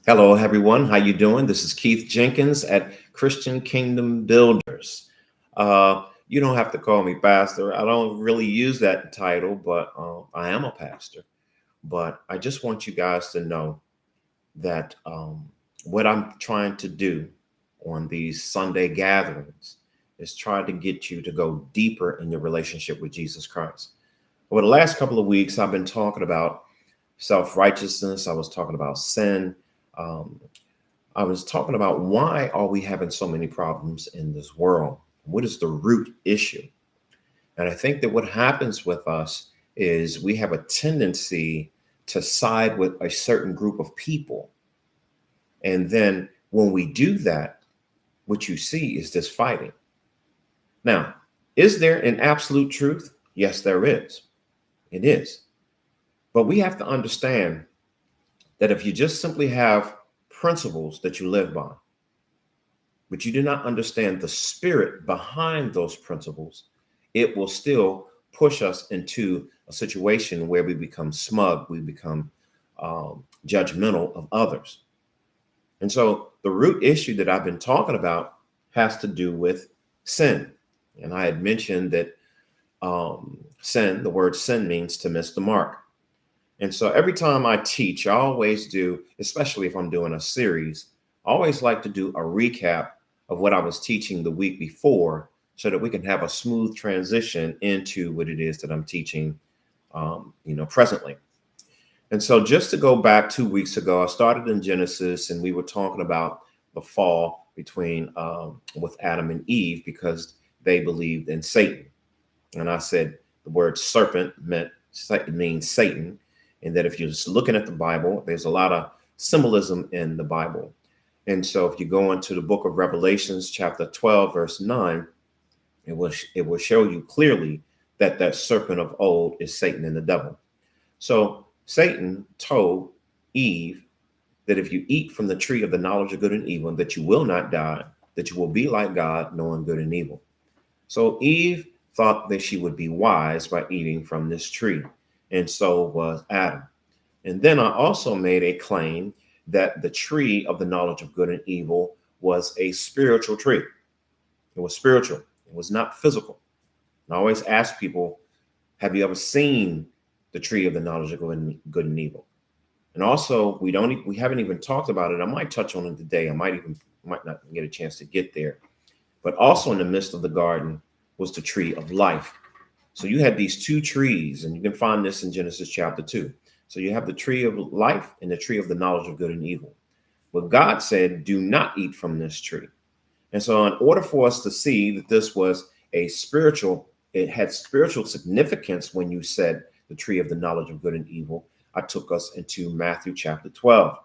Hello, everyone. How you doing? This is Keith Jenkins at Christian Kingdom Builders. You don't have to call me pastor. I don't really use that title, but I am a pastor. But I just want you guys to know that what I'm trying to do on these Sunday gatherings is try to get you to go deeper in your relationship with Jesus Christ. Over the last couple of weeks, I've been talking about self righteousness. I was talking about sin. Um, I was talking about why are we having so many problems in this world? What is the root issue? And I think that what happens with us is we have a tendency to side with a certain group of people. And then when we do that, what you see is this fighting. Now, is there an absolute truth? Yes, there is. It is. But we have to understand that if you just simply have principles that you live by, but you do not understand the spirit behind those principles, it will still push us into a situation where we become smug, we become judgmental of others. And so the root issue that I've been talking about has to do with sin. And I had mentioned that sin, the word sin means to miss the mark. And so every time I teach, I always do, especially if I'm doing a series, I always like to do a recap of what I was teaching the week before so that we can have a smooth transition into what it is that I'm teaching, presently. And so just to go back 2 weeks ago, I started in Genesis and we were talking about the fall between with Adam and Eve because they believed in Satan. And I said the word serpent means Satan, and that if you're just looking at the Bible, there's a lot of symbolism in the Bible. And so if you go into the book of Revelations, chapter 12, verse 9, it will show you clearly that that serpent of old is Satan and the devil. So Satan told Eve that if you eat from the tree of the knowledge of good and evil, that you will not die, that you will be like God, knowing good and evil. So Eve thought that she would be wise by eating from this tree, and so was Adam. And then I also made a claim that the tree of the knowledge of good and evil was a spiritual tree. It was spiritual, it was not physical. And I always ask people, have you ever seen the tree of the knowledge of good and evil? And also, we haven't even talked about it. I might touch on it today. I might not get a chance to get there. But also in the midst of the garden was the tree of life. So you had these two trees, and you can find this in Genesis chapter 2. So you have the tree of life and the tree of the knowledge of good and evil. But God said, do not eat from this tree. And so in order for us to see that this was it had spiritual significance when you said the tree of the knowledge of good and evil, I took us into Matthew chapter 12.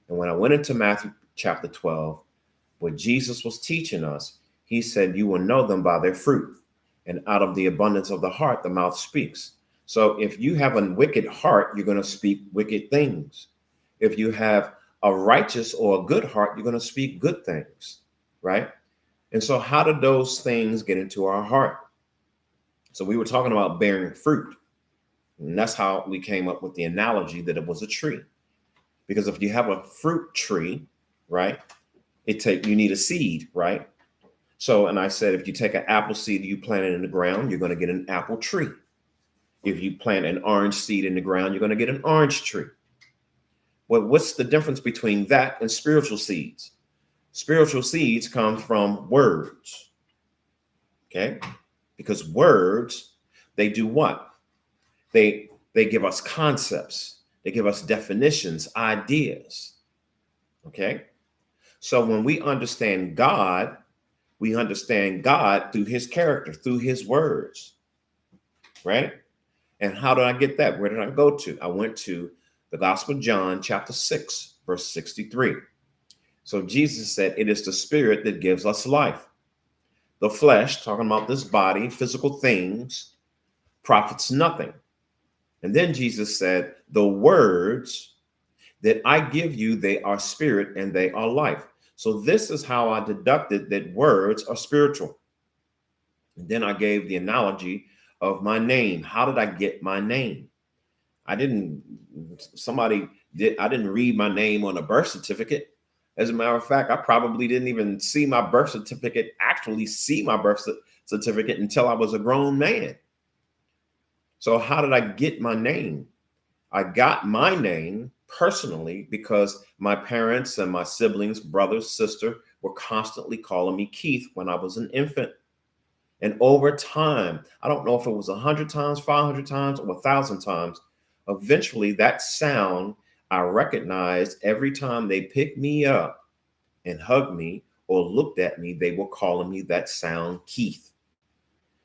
And when I went into Matthew chapter 12, what Jesus was teaching us, he said, you will know them by their fruit. And out of the abundance of the heart, the mouth speaks. So if you have a wicked heart, you're going to speak wicked things. If you have a righteous or a good heart, you're going to speak good things, right? And so how do those things get into our heart? So we were talking about bearing fruit. And that's how we came up with the analogy that it was a tree. Because if you have a fruit tree, right, you need a seed, right? So, and I said, if you take an apple seed, you plant it in the ground, you're going to get an apple tree. If you plant an orange seed in the ground, you're going to get an orange tree. Well, what's the difference between that and spiritual seeds? Spiritual seeds come from words. Okay? Because words, they do what? They give us concepts. They give us definitions, ideas. Okay? So when we understand God through his character, through his words, right? And how did I get that? Where did I go to? I went to the Gospel of John, chapter 6, verse 63. So Jesus said, it is the spirit that gives us life. The flesh, talking about this body, physical things, profits nothing. And then Jesus said, the words that I give you, they are spirit and they are life. So this is how I deducted that words are spiritual. And then I gave the analogy of my name. How did I get my name? I didn't, somebody did, I didn't read my name on a birth certificate. As a matter of fact, I probably didn't even see my birth certificate, actually see my certificate until I was a grown man. So how did I get my name? I got my name personally because my parents and my siblings, brothers, sister, were constantly calling me Keith when I was an infant. And over time, I don't know if it was 100 times, 500 times, or 1,000 times, eventually that sound I recognized every time they picked me up and hugged me or looked at me, they were calling me that sound, Keith.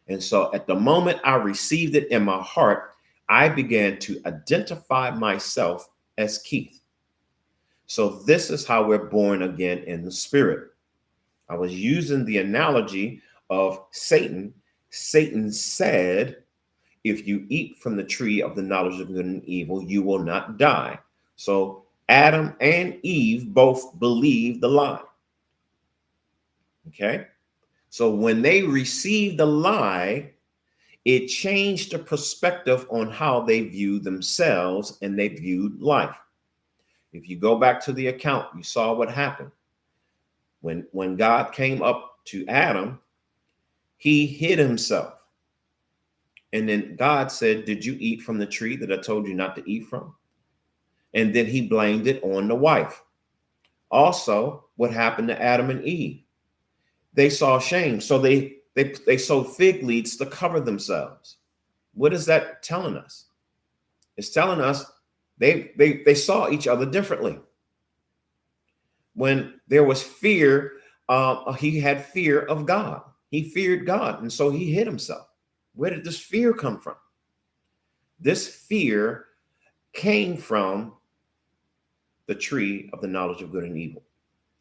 And so at the moment I received it in my heart, I began to identify myself as Keith. So this is how we're born again in the spirit. I was using the analogy of Satan. Satan said, if you eat from the tree of the knowledge of good and evil, you will not die. So Adam and Eve both believed the lie. Okay. So when they received the lie, it changed the perspective on how they viewed themselves and they viewed life. If you go back to the account, you saw what happened. When God came up to Adam, he hid himself. And then God said, did you eat from the tree that I told you not to eat from? And then he blamed it on the wife. Also, what happened to Adam and Eve? They saw shame. So they sewed fig leaves to cover themselves. What is that telling us? It's telling us they saw each other differently. When there was fear, he had fear of God. He feared God, and so he hid himself. Where did this fear come from? This fear came from the tree of the knowledge of good and evil.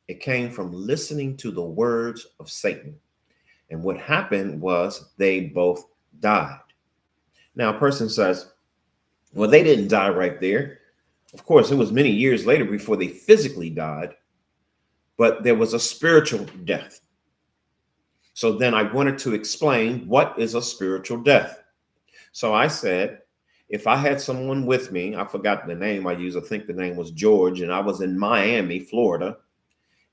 It came from listening to the words of Satan. And what happened was they both died. Now, a person says, well, they didn't die right there. Of course, it was many years later before they physically died, but there was a spiritual death. So then I wanted to explain what is a spiritual death. So I said, if I had someone with me, I forgot the name I used, I think the name was George, and I was in Miami, Florida,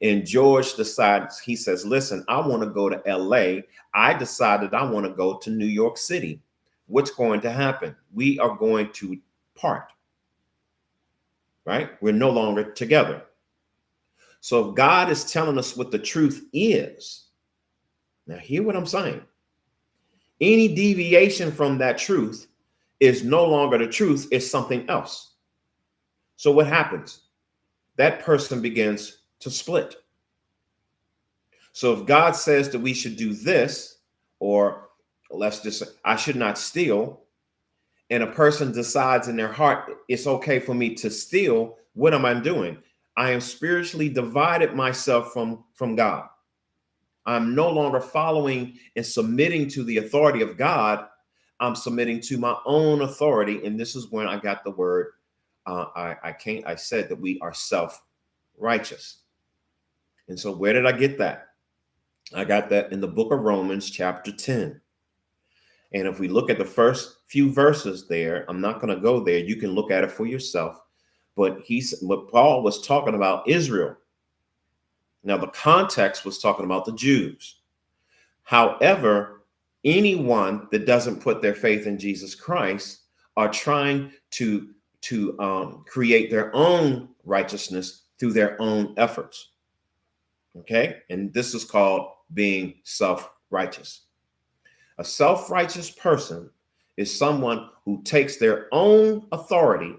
and George decides, he says, listen, I want to go to LA. I decided I want to go to New York City. What's going to happen? We are going to part, right? We're no longer together. So if God is telling us what the truth is, now hear what I'm saying. Any deviation from that truth is no longer the truth, it's something else. So what happens? That person begins to split. So if God says that we should do this, or let's just say, I should not steal, and a person decides in their heart, it's okay for me to steal, what am I doing? I am spiritually divided myself from God. I'm no longer following and submitting to the authority of God. I'm submitting to my own authority. And this is when I got the word, I said that we are self-righteous. And so where did I get that? I got that in the book of Romans, chapter 10. And if we look at the first few verses there, I'm not going to go there. You can look at it for yourself. But what Paul was talking about Israel. Now, the context was talking about the Jews. However, anyone that doesn't put their faith in Jesus Christ are trying to create their own righteousness through their own efforts. Okay, and this is called being self-righteous. A self-righteous person is someone who takes their own authority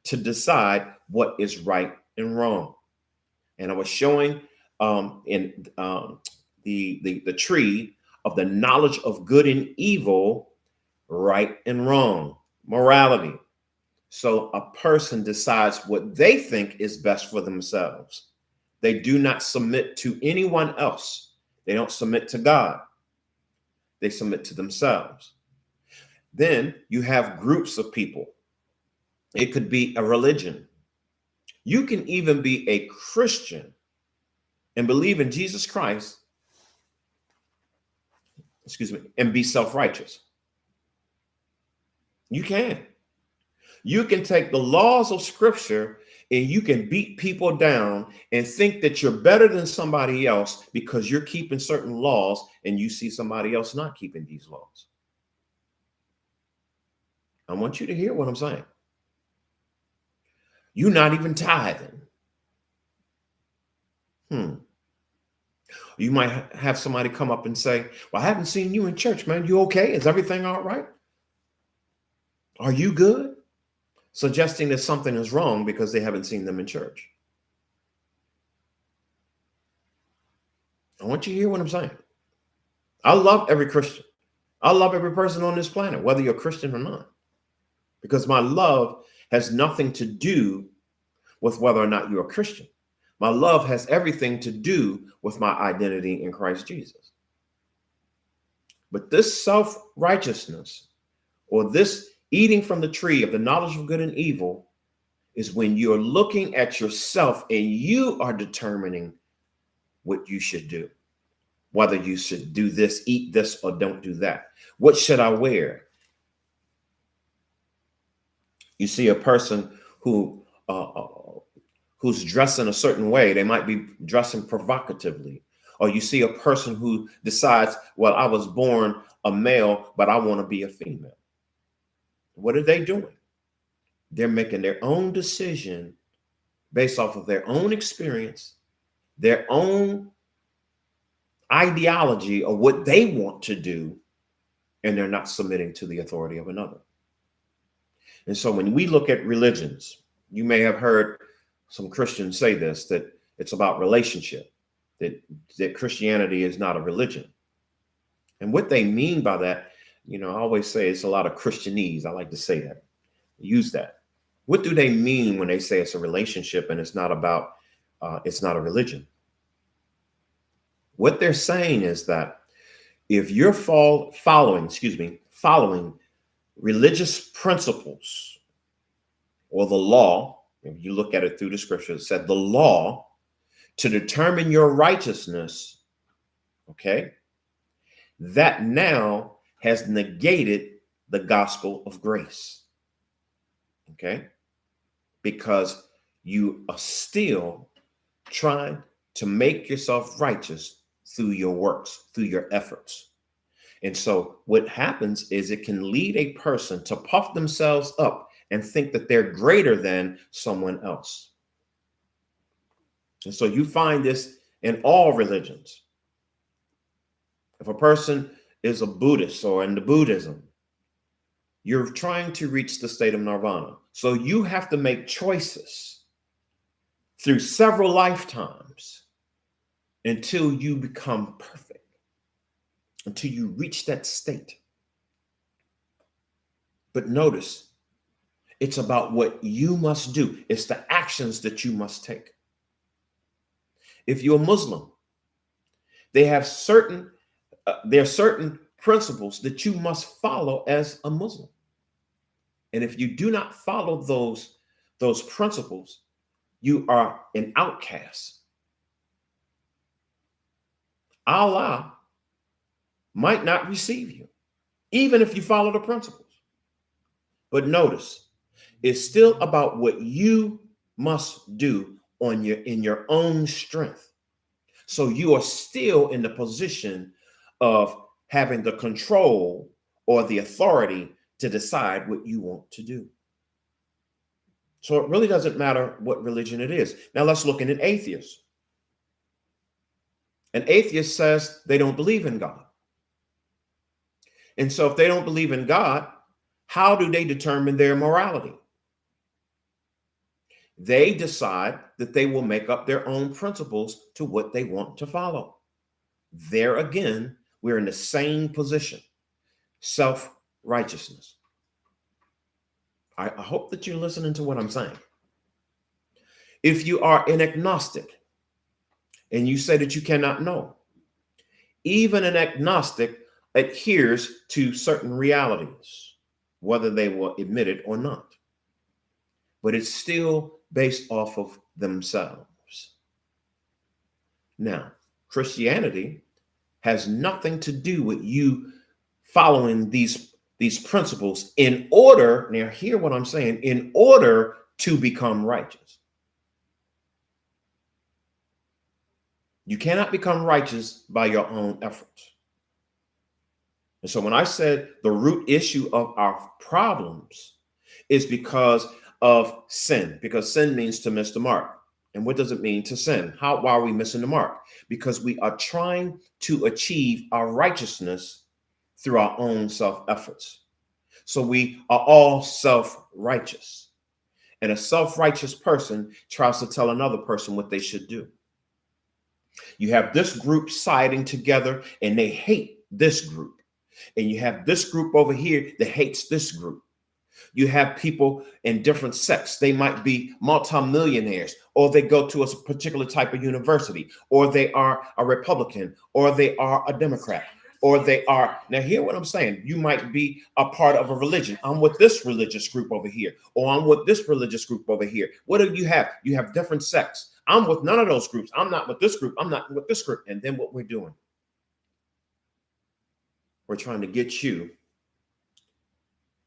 to decide what is right and wrong. And I was showing in the tree of the knowledge of good and evil, right and wrong, morality. So a person decides what they think is best for themselves. They do not submit to anyone else. They don't submit to God. They submit to themselves. Then you have groups of people. It could be a religion. You can even be a Christian and believe in Jesus Christ, and be self-righteous. You can. You can take the laws of scripture and you can beat people down and think that you're better than somebody else because you're keeping certain laws and you see somebody else not keeping these laws. I want you to hear what I'm saying. You're not even tithing. You might have somebody come up and say, well, I haven't seen you in church, man. You okay? Is everything all right? Are you good? Suggesting that something is wrong because they haven't seen them in church. I want you to hear what I'm saying. I love every Christian. I love every person on this planet, whether you're a Christian or not, because my love has nothing to do with whether or not you're a Christian. My love has everything to do with my identity in Christ Jesus. But this self-righteousness, or this eating from the tree of the knowledge of good and evil, is when you're looking at yourself and you are determining what you should do, whether you should do this, eat this, or don't do that. What should I wear? You see a person who's dressed in a certain way. They might be dressing provocatively. Or you see a person who decides, well, I was born a male, but I want to be a female. What are they doing? They're making their own decision based off of their own experience, their own ideology of what they want to do, and they're not submitting to the authority of another. And so when we look at religions, you may have heard some Christians say this, that it's about relationship, that Christianity is not a religion. And what they mean by that, I always say it's a lot of Christianese. I like to say that, use that. What do they mean when they say it's a relationship and it's not a religion? What they're saying is that if you're following religious principles or the law, if you look at it through the scripture, it said the law to determine your righteousness, okay, that now has negated the gospel of grace, okay, because you are still trying to make yourself righteous through your works, through your efforts. And so what happens is it can lead a person to puff themselves up and think that they're greater than someone else. And so you find this in all religions. If a person is a Buddhist or into Buddhism, you're trying to reach the state of nirvana. So you have to make choices through several lifetimes until you become perfect, until you reach that state. But notice, it's about what you must do. It's the actions that you must take. If you're a Muslim, there are certain principles that you must follow as a Muslim. And if you do not follow those principles, you are an outcast. Allah might not receive you, even if you follow the principles. But notice, it's still about what you must do in your own strength. So you are still in the position of having the control or the authority to decide what you want to do. So it really doesn't matter what religion it is. Now let's look at an atheist. An atheist says they don't believe in God. And so if they don't believe in God, how do they determine their morality? They decide that they will make up their own principles to what they want to follow. There again, we're in the same position, self-righteousness. I hope that you're listening to what I'm saying. If you are an agnostic and you say that you cannot know, even an agnostic adheres to certain realities, whether they will admit it or not. But it's still based off of themselves. Now, Christianity has nothing to do with you following these these principles in order, now hear what I'm saying, in order to become righteous. You cannot become righteous by your own efforts. And so when I said the root issue of our problems is because of sin, because sin means to miss the mark. And what does it mean to sin? Why are we missing the mark? Because we are trying to achieve our righteousness through our own self-efforts. So we are all self-righteous. And a self-righteous person tries to tell another person what they should do. You have this group siding together and they hate this group. And you have this group over here that hates this group. You have people in different sects. They might be multimillionaires, or they go to a particular type of university, or they are a Republican, or they are a Democrat, or they are, now hear what I'm saying. You might be a part of a religion. I'm with this religious group over here, or I'm with this religious group over here. What do you have? You have different sects. I'm with none of those groups. I'm not with this group. I'm not with this group. And then what we're doing, we're trying to get you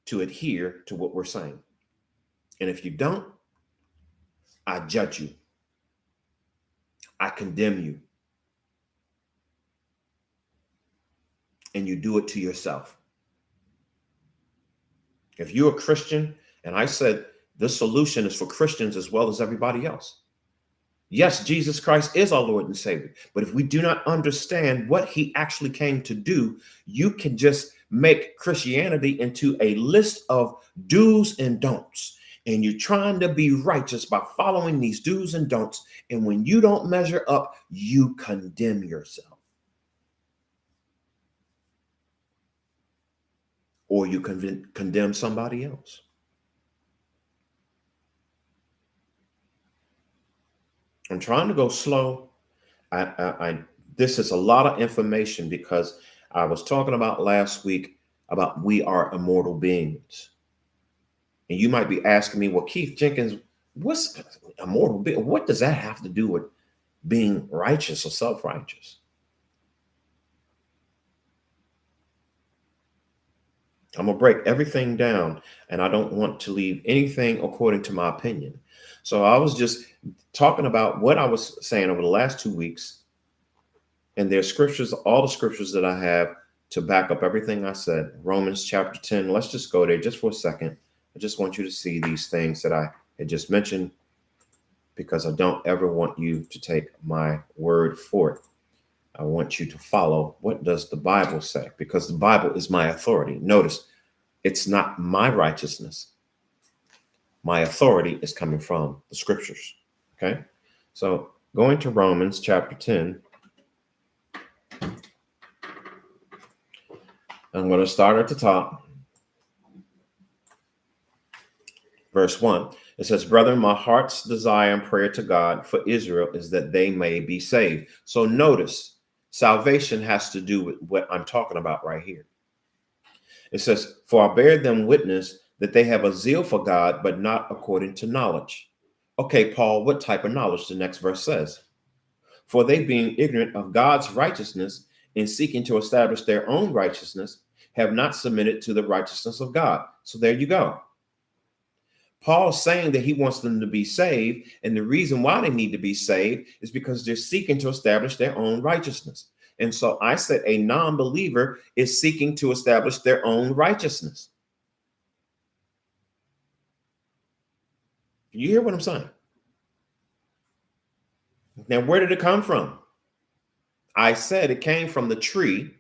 to adhere to what we're saying. And if you don't, I judge you. I condemn you. And you do it to yourself. If you're a Christian, and I said the solution is for Christians as well as everybody else. Yes, Jesus Christ is our Lord and Savior. But if we do not understand what he actually came to do, you can just make Christianity into a list of do's and don'ts. And you're trying to be righteous by following these do's and don'ts. And when you don't measure up, you condemn yourself. Or you condemn somebody else. I'm trying to go slow. This is a lot of information because I was talking about last week about we are immortal beings. And you might be asking me, well, Keith Jenkins, what's immortal being? What does that have to do with being righteous or self-righteous? I'm going to break everything down, and I don't want to leave anything according to my opinion. So I was just talking about what I was saying over the last 2 weeks, and there's scriptures, all the scriptures that I have to back up everything I said. Romans chapter 10, let's just go there just for a second. I just want you to see these things that I had just mentioned because I don't ever want you to take my word for it. I want you to follow what does the Bible say, because the Bible is my authority. Notice, it's not my righteousness. My authority is coming from the scriptures. Okay, so going to Romans chapter 10, I'm going to start at the top. Verse 1, it says, brethren, my heart's desire and prayer to God for Israel is that they may be saved. So notice, salvation has to do with what I'm talking about right here. It says, for I bear them witness that they have a zeal for God, but not according to knowledge. Okay, Paul, what type of knowledge? The next verse says, for they being ignorant of God's righteousness and seeking to establish their own righteousness, have not submitted to the righteousness of God. So there you go. Paul's saying that he wants them to be saved. And the reason why they need to be saved is because they're seeking to establish their own righteousness. And so I said a non-believer is seeking to establish their own righteousness. You hear what I'm saying? Now, where did it come from? I said it came from the tree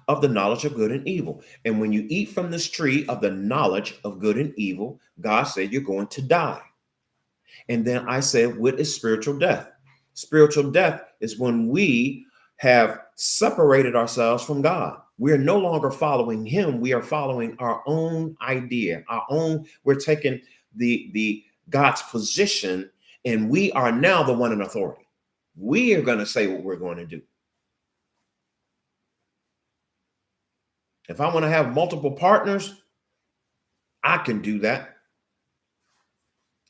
of the knowledge of good and evil. And when you eat from this tree of the knowledge of good and evil, God said you're going to die. And then I said, what is spiritual death? Spiritual death is when we have separated ourselves from God. We're no longer following him. We are following our own idea, we're taking the God's position, and we are now the one in authority. We are going to say what we're going to do. If I want to have multiple partners, I can do that.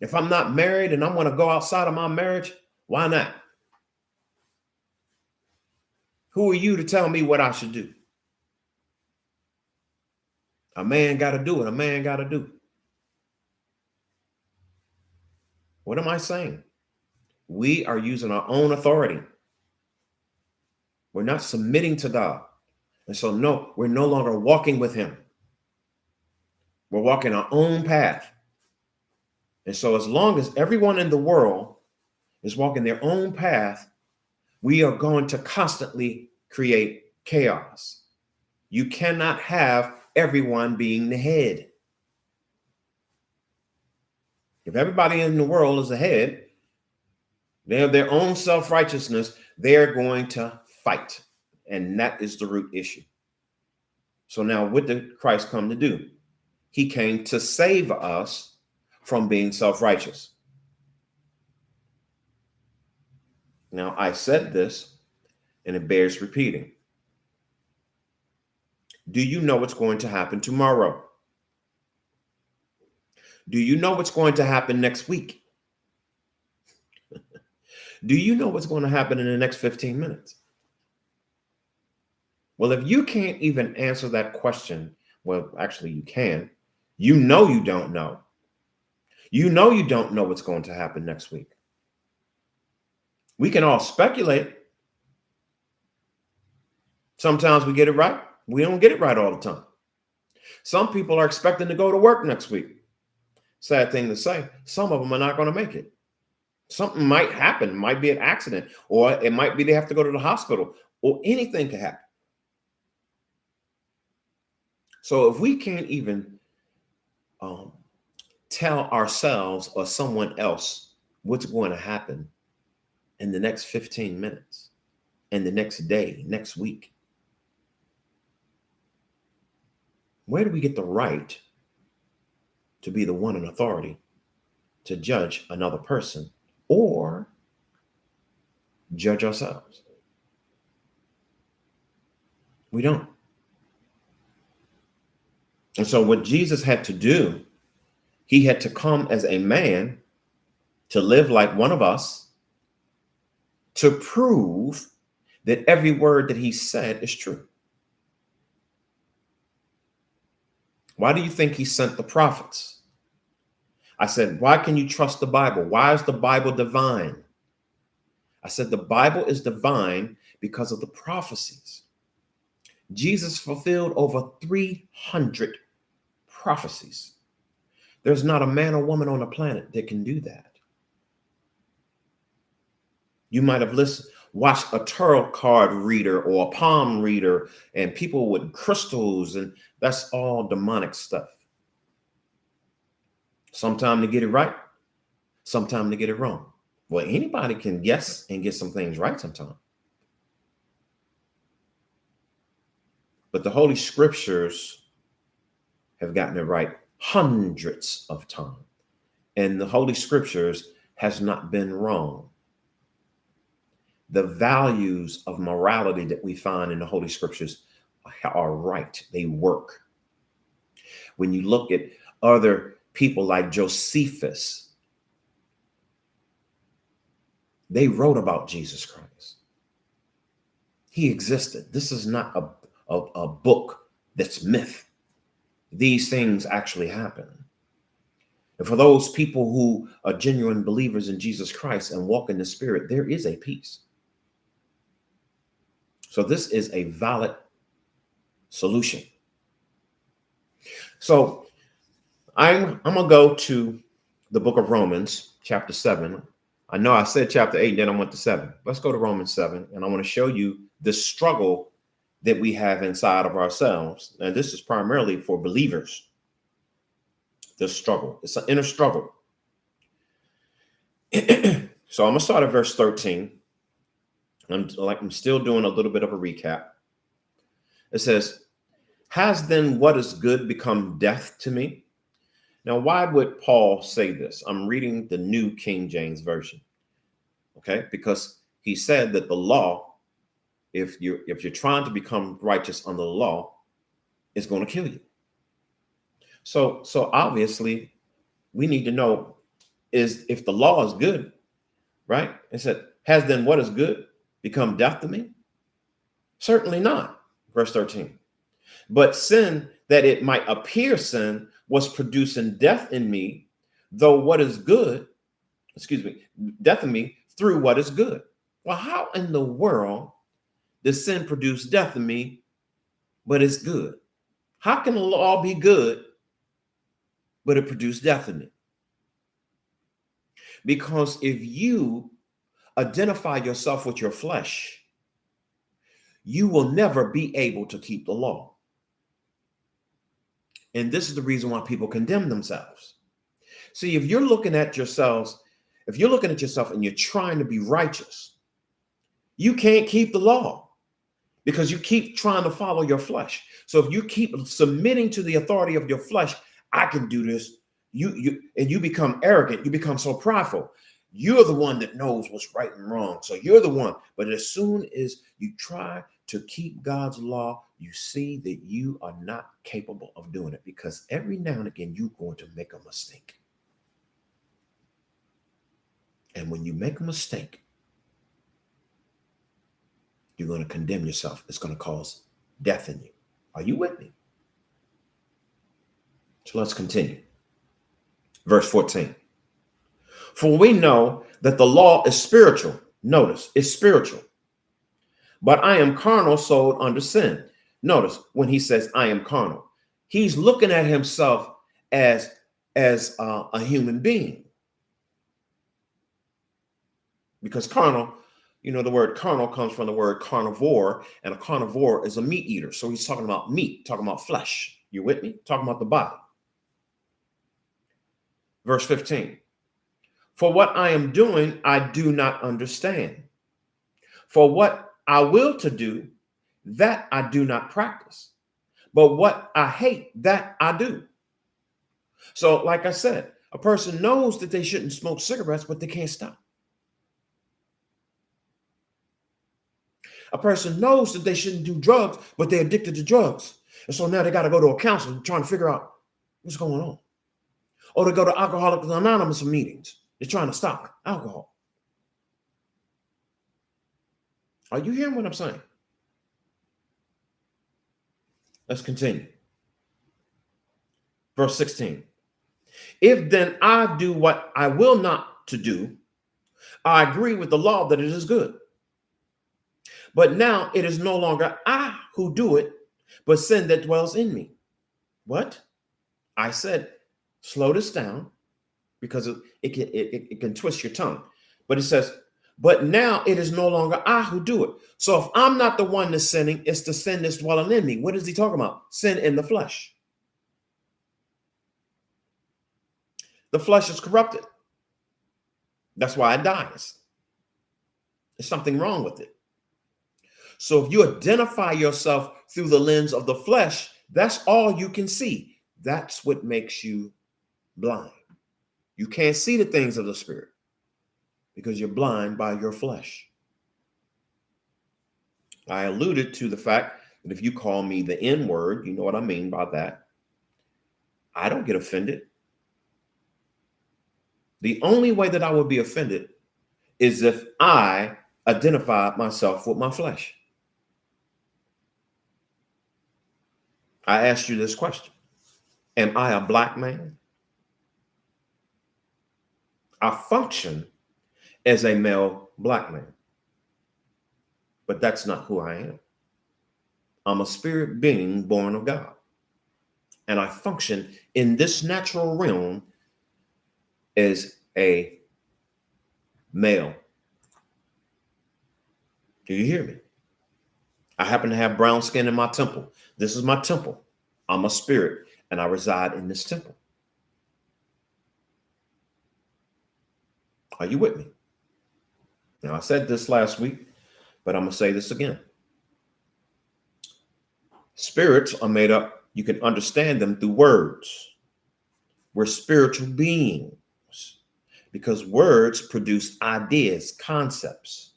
If I'm not married and I want to go outside of my marriage, why not? Who are you to tell me what I should do? A man got to do it. A man got to do it. What am I saying? We are using our own authority. We're not submitting to God. And so, no, we're no longer walking with him. We're walking our own path. And so, as long as everyone in the world is walking their own path, we are going to constantly create chaos. You cannot have everyone being the head. If everybody in the world is the head, they have their own self-righteousness, they're going to fight. And that is the root issue. So now what did Christ come to do? He came to save us from being self-righteous. Now, I said this, and it bears repeating. Do you know what's going to happen tomorrow? Do you know what's going to happen next week? Do you know what's going to happen in the next 15 minutes? Well, if you can't even answer that question, well, actually you can. You know you don't know. You know you don't know what's going to happen next week. We can all speculate. Sometimes we get it right. We don't get it right all the time. Some people are expecting to go to work next week. Sad thing to say, some of them are not going to make it. Something might happen, might be an accident, or it might be they have to go to the hospital, or anything could happen. So if we can't even tell ourselves or someone else what's going to happen in the next 15 minutes, and the next day, next week, where do we get the right to be the one in authority to judge another person or judge ourselves? We don't. And so what Jesus had to do, he had to come as a man to live like one of us, to prove that every word that he said is true. Why do you think he sent the prophets? I said, why can you trust the Bible? Why is the Bible divine? I said, the Bible is divine because of the prophecies. Jesus fulfilled over 300 prophecies. There's not a man or woman on the planet that can do that. You might have watched a tarot card reader or a palm reader and people with crystals, and that's all demonic stuff. Sometime to get it right, sometime to get it wrong. Well, anybody can guess and get some things right sometime. But the Holy Scriptures have gotten it right hundreds of times. And the Holy Scriptures has not been wrong. The values of morality that we find in the Holy Scriptures are right. They work. When you look at other people like Josephus, they wrote about Jesus Christ. He existed. This is not a book that's myth. These things actually happen. And for those people who are genuine believers in Jesus Christ and walk in the Spirit, there is a peace. So this is a valid solution. So I'm going to go to the book of Romans, chapter 7. I know I said chapter 8, then I went to 7. Let's go to Romans 7, and I want to show you the struggle that we have inside of ourselves. And this is primarily for believers. The struggle. It's an inner struggle. So I'm going to start at verse 13. I'm still doing a little bit of a recap. It says, has then what is good become death to me? Now, why would Paul say this? I'm reading the New King James Version. Okay, because he said that the law, if you're trying to become righteous under the law, is going to kill you. So obviously, we need to know is if the law is good, right? It said, has then what is good become death to me? Certainly not. Verse 13. But sin, that it might appear sin, was producing death in me, though what is good, death in me through what is good. Well, how in the world does sin produce death in me, but it's good? How can the law be good, but it produce death in me? Because if you identify yourself with your flesh, you will never be able to keep the law. And this is the reason why people condemn themselves. See, if you're looking at yourself and you're trying to be righteous, you can't keep the law because you keep trying to follow your flesh. So if you keep submitting to the authority of your flesh, I can do this. You become arrogant. You become so prideful. You're the one that knows what's right and wrong. So you're the one. But as soon as you try to keep God's law, you see that you are not capable of doing it, because every now and again, you're going to make a mistake. And when you make a mistake, you're going to condemn yourself. It's going to cause death in you. Are you with me? So let's continue. Verse 14. For we know that the law is spiritual. Notice, it's spiritual. But I am carnal, sold under sin. Notice when he says I am carnal, he's looking at himself as a human being. Because carnal, the word carnal comes from the word carnivore, and a carnivore is a meat eater. So he's talking about meat, talking about flesh. You with me? Talking about the body. Verse 15. For what I am doing, I do not understand. For what I will to do, that I do not practice. But what I hate, that I do. So, like I said, a person knows that they shouldn't smoke cigarettes, but they can't stop. A person knows that they shouldn't do drugs, but they're addicted to drugs. And so now they got to go to a counselor trying to figure out what's going on. Or they go to Alcoholics Anonymous meetings. They're trying to stop alcohol. Are you hearing what I'm saying? Let's continue. Verse 16. If then I do what I will not to do, I agree with the law that it is good. But now it is no longer I who do it, but sin that dwells in me. What? I said, slow this down because it can twist your tongue. But it says, but now it is no longer I who do it. So if I'm not the one that's sinning, it's the sin that's dwelling in me. What is he talking about? Sin in the flesh. The flesh is corrupted. That's why it dies. There's something wrong with it. So if you identify yourself through the lens of the flesh, that's all you can see. That's what makes you blind. You can't see the things of the spirit because you're blind by your flesh. I alluded to the fact that if you call me the N word, you know what I mean by that. I don't get offended. The only way that I would be offended is if I identify myself with my flesh. I asked you this question. Am I a black man? I function as a male black man, but that's not who I am. I'm a spirit being born of God, and I function in this natural realm as a male. Do you hear me? I happen to have brown skin in my temple. This is my temple. I'm a spirit, and I reside in this temple. Are you with me? Now, I said this last week, but I'm going to say this again. Spirits are made up. You can understand them through words. We're spiritual beings because words produce ideas, concepts.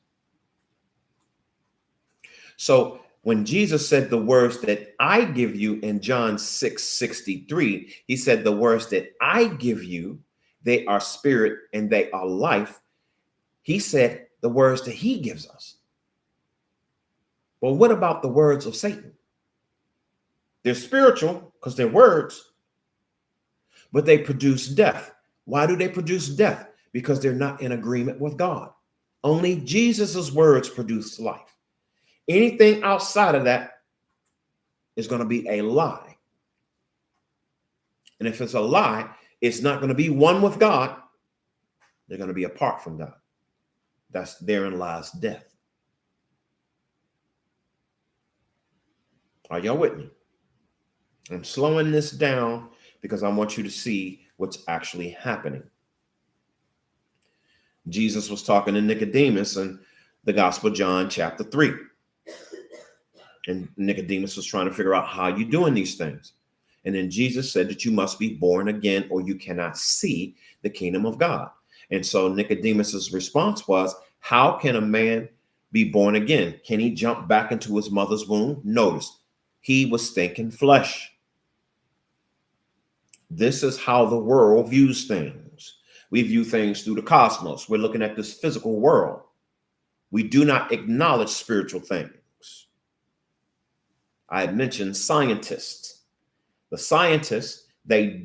So when Jesus said the words that I give you in John 6:63, he said the words that I give you, they are spirit and they are life. He said the words that he gives us. Well, what about the words of Satan? They're spiritual because they're words, but they produce death. Why do they produce death? Because they're not in agreement with God. Only Jesus's words produce life. Anything outside of that is going to be a lie. And if it's a lie, it's not going to be one with God. They're going to be apart from God. Therein lies death. Are y'all with me? I'm slowing this down because I want you to see what's actually happening. Jesus was talking to Nicodemus in the Gospel of John chapter 3. And Nicodemus was trying to figure out how you're doing these things. And then Jesus said that you must be born again or you cannot see the kingdom of God. And so Nicodemus's response was, how can a man be born again? Can he jump back into his mother's womb? Notice, he was thinking flesh. This is how the world views things. We view things through the cosmos. We're looking at this physical world. We do not acknowledge spiritual things. I had mentioned scientists. The scientists, they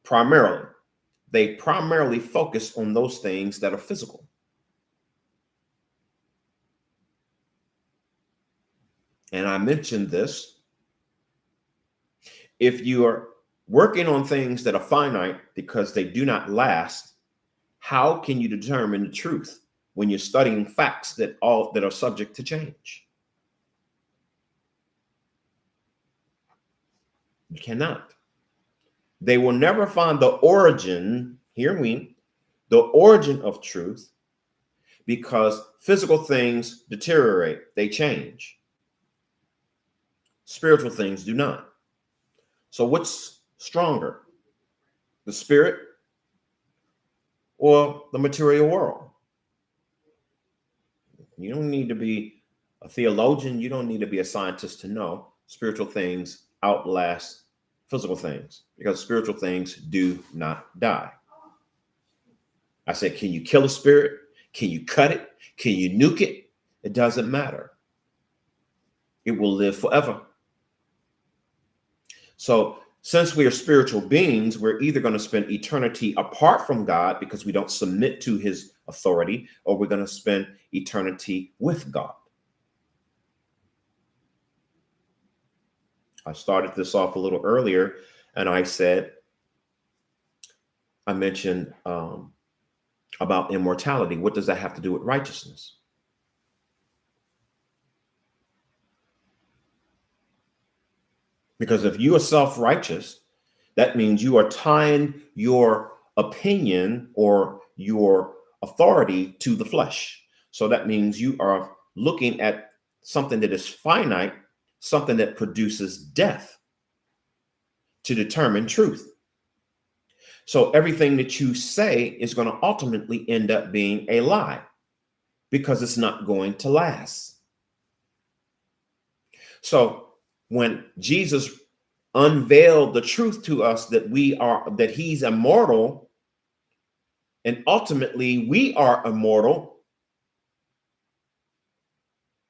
primarily focus on those things that are physical. And I mentioned this. If you are working on things that are finite because they do not last, how can you determine the truth when you're studying facts that are subject to change? You cannot. They will never find the origin, the origin of truth, because physical things deteriorate, they change. Spiritual things do not. So what's stronger, the spirit or the material world? You don't need to be a theologian. You don't need to be a scientist to know spiritual things outlast physical things, because spiritual things do not die. I said, can you kill a spirit? Can you cut it? Can you nuke it? It doesn't matter. It will live forever. So since we are spiritual beings, we're either going to spend eternity apart from God because we don't submit to his authority, or we're going to spend eternity with God. I started this off a little earlier, and I mentioned about immortality. What does that have to do with righteousness? Because if you are self-righteous, that means you are tying your opinion or your authority to the flesh. So that means you are looking at something that is finite, something that produces death, to determine truth. So everything that you say is going to ultimately end up being a lie because it's not going to last. So when Jesus unveiled the truth to us that he's immortal, and ultimately we are immortal,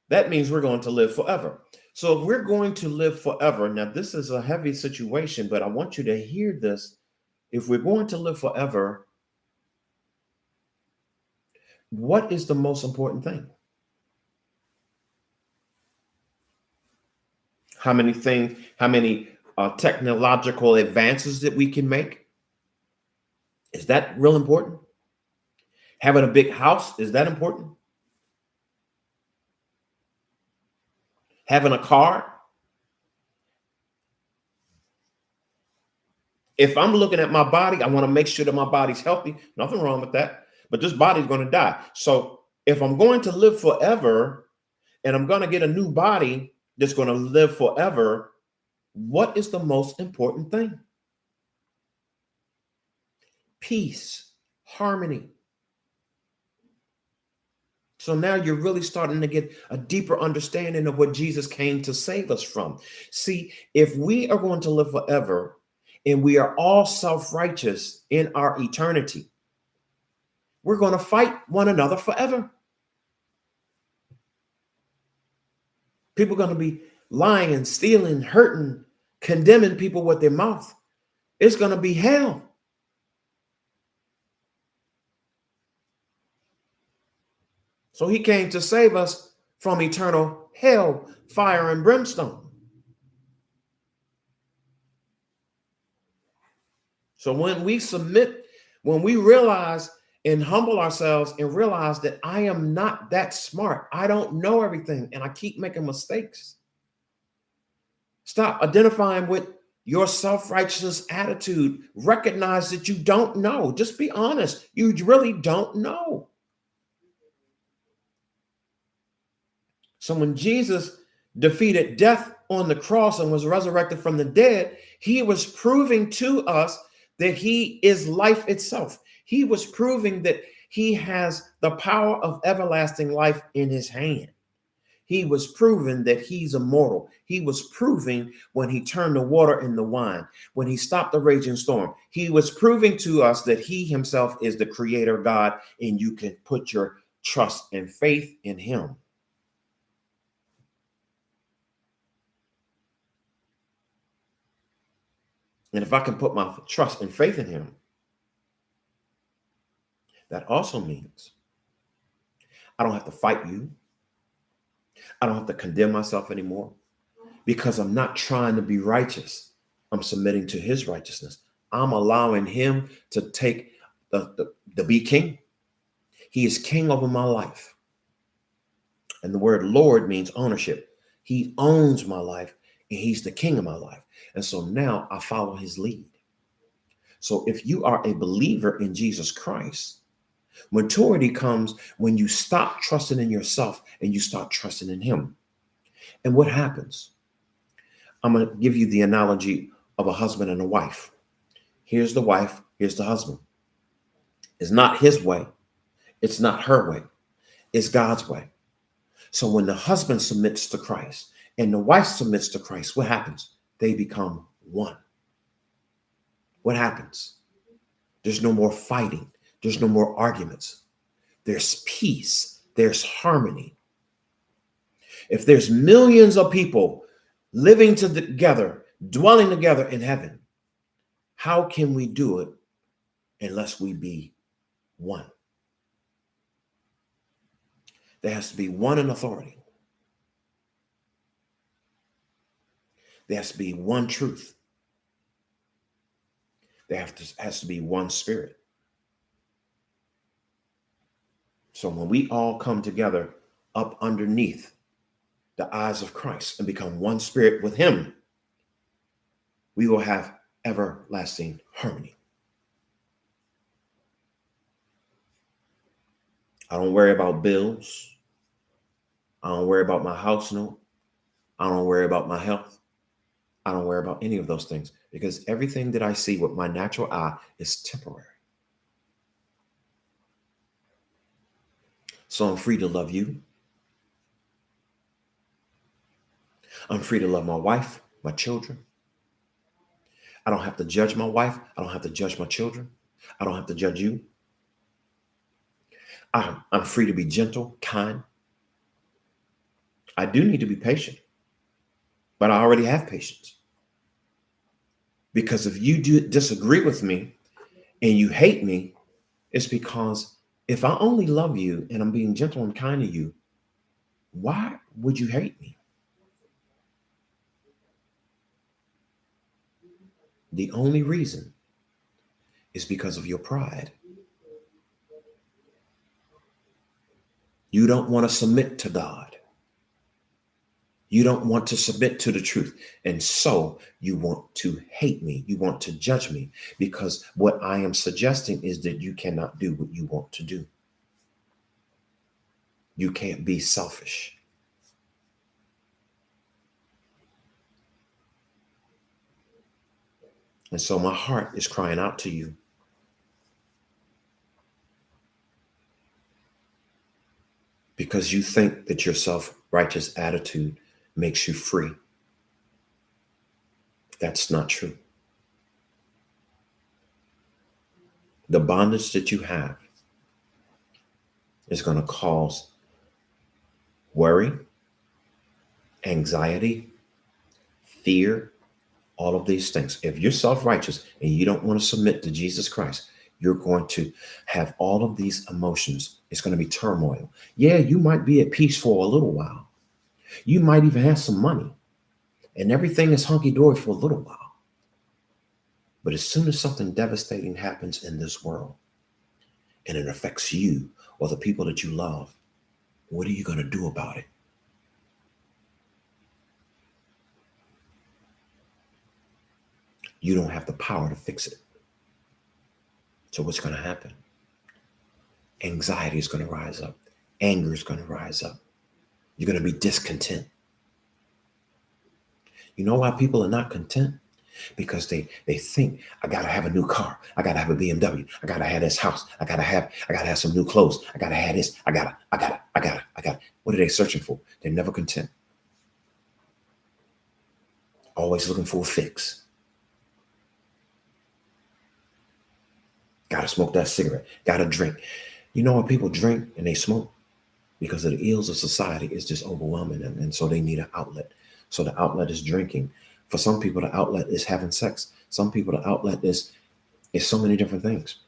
that means we're going to live forever. So if we're going to live forever, now this is a heavy situation, but I want you to hear this. If we're going to live forever, what is the most important thing? How many technological advances that we can make? Is that real important? Having a big house, is that important? Having a car? If I'm looking at my body, I want to make sure that my body's healthy. Nothing wrong with that. But this body's going to die. So if I'm going to live forever and I'm going to get a new body that's going to live forever, what is the most important thing? Peace, harmony. So now you're really starting to get a deeper understanding of what Jesus came to save us from. See, if we are going to live forever and we are all self-righteous in our eternity, we're going to fight one another forever. People are going to be lying and stealing, hurting, condemning people with their mouth, it's going to be hell. So he came to save us from eternal hell, fire, and brimstone. So when we submit, when we realize and humble ourselves and realize that I am not that smart, I don't know everything, and I keep making mistakes. Stop identifying with your self-righteous attitude. Recognize that you don't know. Just be honest. You really don't know. So when Jesus defeated death on the cross and was resurrected from the dead, he was proving to us that he is life itself. He was proving that he has the power of everlasting life in his hand. He was proving that he's immortal. He was proving when he turned the water into wine, when he stopped the raging storm. He was proving to us that he himself is the creator God, and you can put your trust and faith in him. And if I can put my trust and faith in him, that also means I don't have to fight you. I don't have to condemn myself anymore because I'm not trying to be righteous. I'm submitting to his righteousness. I'm allowing him to take the be king. He is king over my life. And the word Lord means ownership. He owns my life and he's the king of my life. And so now I follow his lead. So if you are a believer in Jesus Christ, maturity comes when you stop trusting in yourself and you start trusting in him. And what happens? I'm going to give you the analogy of a husband and a wife. Here's the wife, here's the husband. It's not his way. It's not her way. It's God's way. So when the husband submits to Christ and the wife submits to Christ, what happens? They become one. What happens? There's no more fighting. There's no more arguments. There's peace. There's harmony. If there's millions of people living together, dwelling together in heaven, how can we do it unless we be one? There has to be one in authority. There has to be one truth. There has to be one spirit. So when we all come together up underneath the eyes of Christ and become one spirit with him, we will have everlasting harmony. I don't worry about bills. I don't worry about my house note. I don't worry about my health. I don't worry about any of those things because everything that I see with my natural eye is temporary. So I'm free to love you. I'm free to love my wife, my children. I don't have to judge my wife. I don't have to judge my children. I don't have to judge you. I'm free to be gentle, kind. I do need to be patient, but I already have patience. Because if you disagree with me and you hate me, it's because if I only love you and I'm being gentle and kind to you, why would you hate me? The only reason is because of your pride. You don't want to submit to God. You don't want to submit to the truth. And so you want to hate me. You want to judge me because what I am suggesting is that you cannot do what you want to do. You can't be selfish. And so my heart is crying out to you. Because you think that your self-righteous attitude makes you free. That's not true. The bondage that you have is going to cause worry, anxiety, fear, all of these things. If you're self-righteous and you don't want to submit to Jesus Christ, you're going to have all of these emotions. It's going to be turmoil. Yeah, you might be at peace for a little while. You might even have some money and everything is hunky-dory for a little while. But as soon as something devastating happens in this world and it affects you or the people that you love, what are you going to do about it? You don't have the power to fix it. So what's going to happen? Anxiety is going to rise up. Anger is going to rise up. You're going to be discontent. You know why people are not content? Because they think, I gotta have a new car, I gotta have a BMW, I gotta have this house, I gotta have some new clothes, I gotta have this, I gotta. What are they searching for? They're never content. Always looking for a fix. Gotta smoke that cigarette, gotta drink. You know why people drink and they smoke? Because of the ills of society is just overwhelming them, and so they need an outlet. So the outlet is drinking. For some people, the outlet is having sex. Some people, the outlet is so many different things.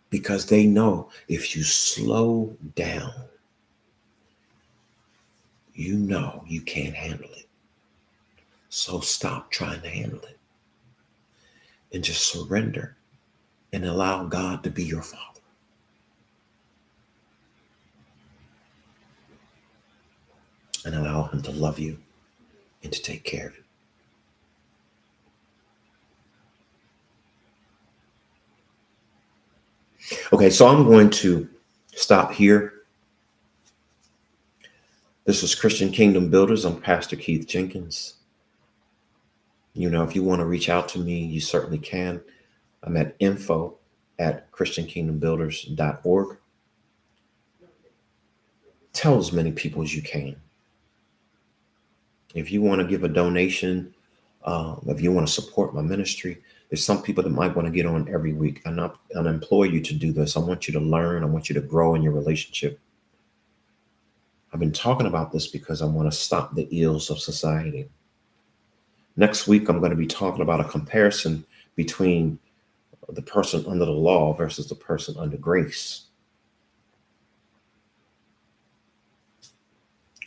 Because they know if you slow down, you know you can't handle it. So stop trying to handle it and just surrender and allow God to be your Father. And allow him to love you and to take care of you. Okay, so I'm going to stop here. This is Christian Kingdom Builders. I'm Pastor Keith Jenkins. You know, if you want to reach out to me, you certainly can. I'm at info@christiankingdombuilders.org. Tell as many people as you can. If you want to give a donation, if you want to support my ministry, there's some people that might want to get on every week. I implore you to do this. I want you to learn. I want you to grow in your relationship. I've been talking about this because I want to stop the ills of society. Next week, I'm going to be talking about a comparison between the person under the law versus the person under grace.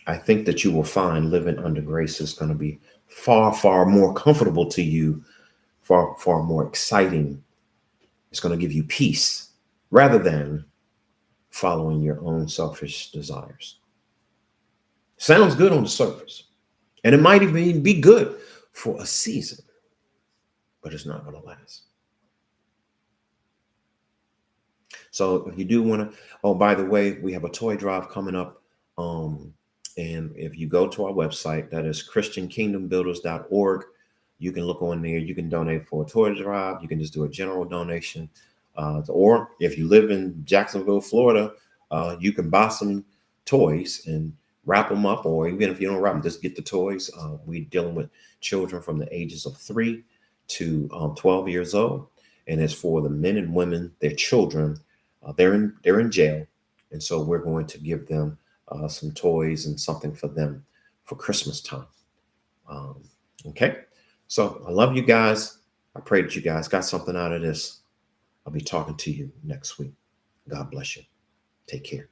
I think that you will find living under grace is going to be far, far more comfortable to you, far, far more exciting. It's going to give you peace rather than following your own selfish desires. Sounds good on the surface, and it might even be good for a season, but it's not going to last. So if you do want to, oh, by the way, we have a toy drive coming up. And if you go to our website, that is christiankingdombuilders.org, you can look on there. You can donate for a toy drive. You can just do a general donation. Or if you live in Jacksonville, Florida, you can buy some toys and wrap them up. Or even if you don't wrap them, just get the toys. We're dealing with children from the ages of 3 to 12 years old. And it's for the men and women, their children. They're in jail. And so we're going to give them some toys and something for them for Christmas time. Okay. So I love you guys. I pray that you guys got something out of this. I'll be talking to you next week. God bless you. Take care.